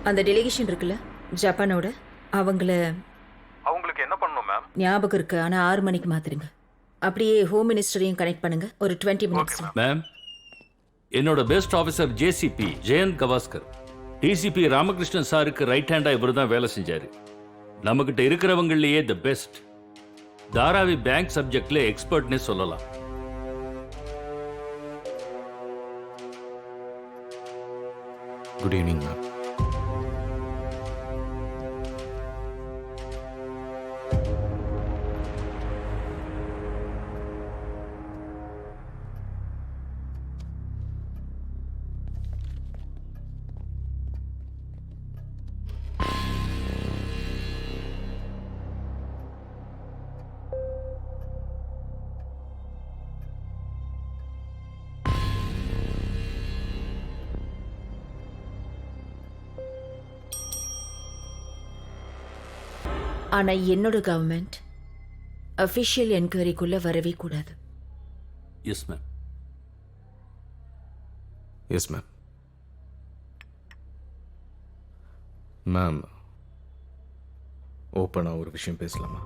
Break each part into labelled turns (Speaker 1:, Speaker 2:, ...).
Speaker 1: அந்த டெலிகேஷன் இருக்குல்ல ஜப்பானோட,
Speaker 2: அவங்களுக்கு என்ன பண்ணணும் மேம்?
Speaker 1: ஞாபகம் இருக்கு, ஆனால் 6 மணிக்கு மாத்திருங்க. அப்படியே ஹோம் மினிஸ்டரையும் கனெக்ட் பண்ணுங்க ஒரு 20 மினிட்ஸ்.
Speaker 3: மேம், என்னோட best officer JCP Jayant Gavaskar DCP Ramakrishnan சாருக்கு ரைட் ஹேண்டா இவர் தான் வேலை செஞ்சாரு. நம்மகிட்ட இருக்கிறவங்களையே தி பெஸ்ட். தாராவி பேங்க் சப்ஜெக்ட்ல எக்ஸ்பர்ட்னே சொல்லலாம்.
Speaker 4: Good evening ma'am.
Speaker 1: ஆனா என்னோட கவர்மெண்ட் அஃபிஷியல் என்கொயரிக்குள்ள வரவே கூடாது.
Speaker 3: Yes ma'am.
Speaker 4: Yes ma'am. Ma'am, ஓப்பனாக ஒரு விஷயம் பேசலாமா?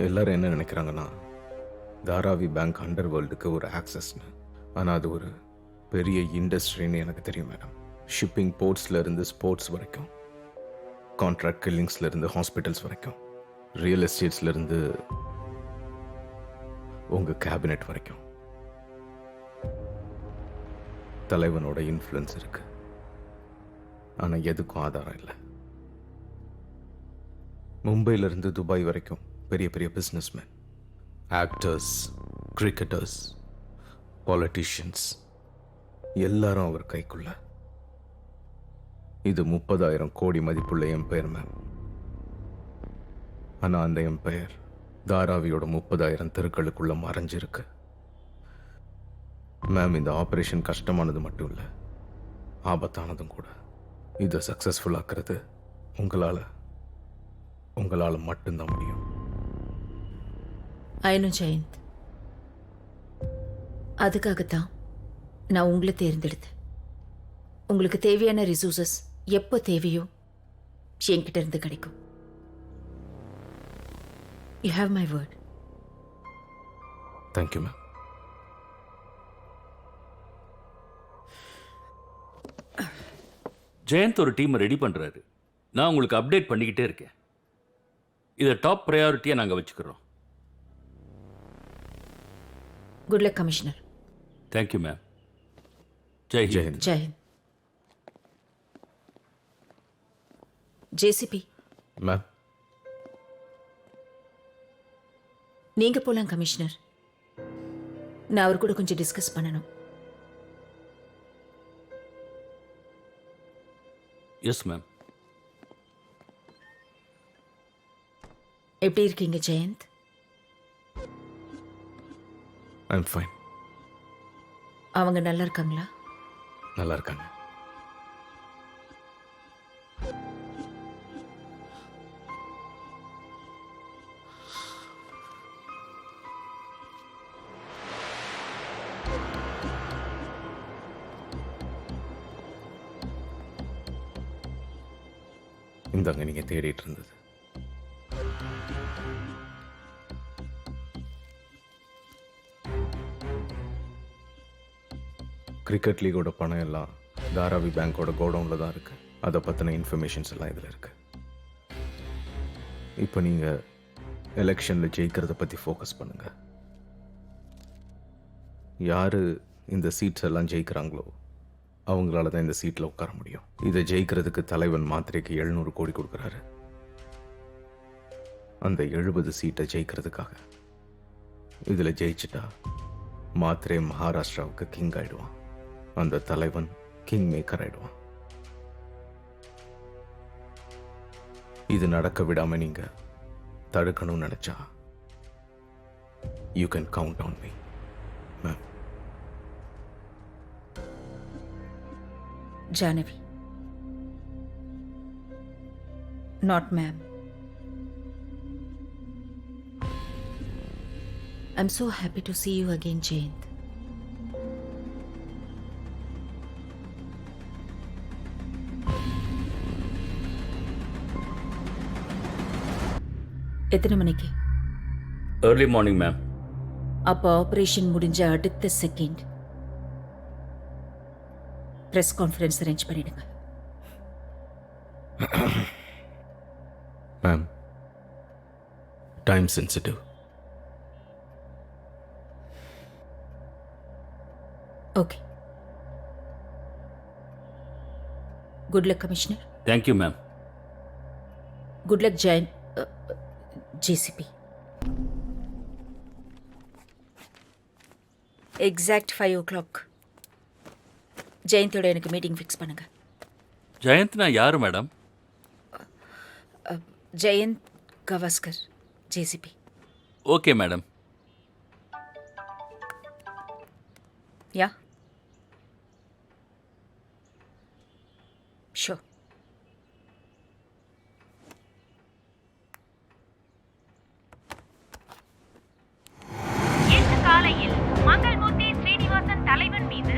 Speaker 4: எல்லாரும் என்ன நினைக்கிறாங்கன்னா தாராவி பேங்க் அண்டர் வேர்ல்டுக்கு ஒரு ஆக்சஸ்னு. ஆனால் அது ஒரு பெரிய இண்டஸ்ட்ரின்னு எனக்கு தெரியும் மேடம். ஷிப்பிங் போர்ட்ஸில் இருந்து ஸ்போர்ட்ஸ் வரைக்கும், கான்ட்ராக்ட் கில்லிங்ஸ்ல இருந்து ஹாஸ்பிட்டல்ஸ் வரைக்கும், ரியல் எஸ்டேட்ஸ்ல இருந்து உங்க கேபினெட் வரைக்கும் தலைவனோட இன்ஃப்ளூயன்ஸ் இருக்கு. ஆனா எதுக்கும் ஆதாரம் இல்லை. மும்பையில இருந்து துபாய் வரைக்கும் பெரிய பெரிய பிசினஸ்மேன், ஆக்டர்ஸ், கிரிக்கெட்டர்ஸ், பாலிட்டிஷியன்ஸ் எல்லாரும் அவர் கைக்குள்ள. இது 30,000 கோடி மதிப்புள்ள எம்பையர் மேம். ஆனா அந்த எம்பையர் தாராவியோட 30,000 தெருக்களுக்குள்ள மறைஞ்சிருக்கு மேம். இந்த ஆபரேஷன் கஷ்டமானது மட்டும் இல்ல, ஆபத்தானதும் கூட. இதை சக்சஸ்ஃபுல் ஆக்குறது உங்களால மட்டும்தான் முடியும்.
Speaker 1: ஐநோ ஜெயந்த், அதுக்காகத்தான் நான் உங்களை தேர்ந்தெடுத்தேன். உங்களுக்கு தேவையான ரிசோர்சஸ் எப்போ தேவையோ என்கிட்ட இருந்து கிடைக்கும். You have my word.
Speaker 4: Thank you ma'am.
Speaker 3: Jayant ஒரு டீமை ரெடி பண்றாரு. நான் உங்களுக்கு அப்டேட் பண்ணிக்கிட்டே இருக்கேன். இதை டாப் ப்ரையாரிட்டியா நாங்க வச்சுக்கிறோம்.
Speaker 1: Good luck commissioner.
Speaker 3: Thank you ma'am. Jai Hind.
Speaker 4: Jayant.
Speaker 1: Jayant. JCP,
Speaker 4: ma'am,
Speaker 1: நீங்க போலாம் கமிஷனர். நான் அவர் கூட கொஞ்சம் டிஸ்கஸ் பண்ணணும்.
Speaker 3: Yes ma'am.
Speaker 1: எப்படி இருக்கீங்க ஜெயந்த்?
Speaker 4: I'm fine.
Speaker 1: அவங்க நல்லா இருக்காங்களா?
Speaker 4: நல்லா இருக்காங்க. இந்தாங்க நீங்க தேடிட்டு இருந்தது. கிரிக்கெட் லீகோட பணம் எல்லாம் தாராவி பேங்கோட கோடவுன்ல தான் இருக்கு. அதை பத்தின இன்ஃபர்மேஷன்ஸ் எல்லாம் இதுல இருக்கு. இப்போ நீங்க எலெக்ஷன்ல ஜெயிக்கிறத பத்தி ஃபோக்கஸ் பண்ணுங்க. யாரு இந்த சீட்ஸ் எல்லாம் ஜெயிக்கிறாங்களோ அவங்களால தான் இந்த சீட்ல உட்கார முடியும். இதை ஜெயிக்கிறதுக்கு தலைவன் மாத்திரைக்கு 700 கோடி கொடுக்குறாரு. அந்த 70 சீட்டை ஜெயிக்கிறதுக்காக. இதுல ஜெயிச்சிட்டா மாத்திரை மகாராஷ்டிராவுக்கு கிங் ஆயிடுவான். அந்த தலைவன் கிங் மேக்கர் ஆயிடுவான். இது நடக்க விடாம நீங்க தடுக்கணும்னு நினைச்சா you can count on me ma'am.
Speaker 1: Janavi. Not ma'am. I'm so happy to see you again, Jayant. எத்தனை மணிக்கு?
Speaker 3: Early morning ma'am.
Speaker 1: அப்போ ஆபரேஷன் முடிஞ்ச அடுத்த செகண்ட் பிரஸ் கான்ஃபரன்ஸ் அரேஞ்ச் பண்ணிடுங்க.
Speaker 4: Ma'am, time sensitive.
Speaker 1: Okay. Good luck commissioner.
Speaker 3: Thank you ma'am.
Speaker 1: Good luck Jayan JCP. Exact 5 o'clock ஜெயந்தோட எனக்கு meeting fix பண்ணுங்க.
Speaker 3: ஜெயந்த்னா யாரு madam?
Speaker 1: Jayant Gavaskar, JCP.
Speaker 3: Okay madam.
Speaker 1: Yeah sure.
Speaker 2: இன்று காலையில் மங்கள்மூர்த்தி ஸ்ரீனிவாசன் தலைவன் மீது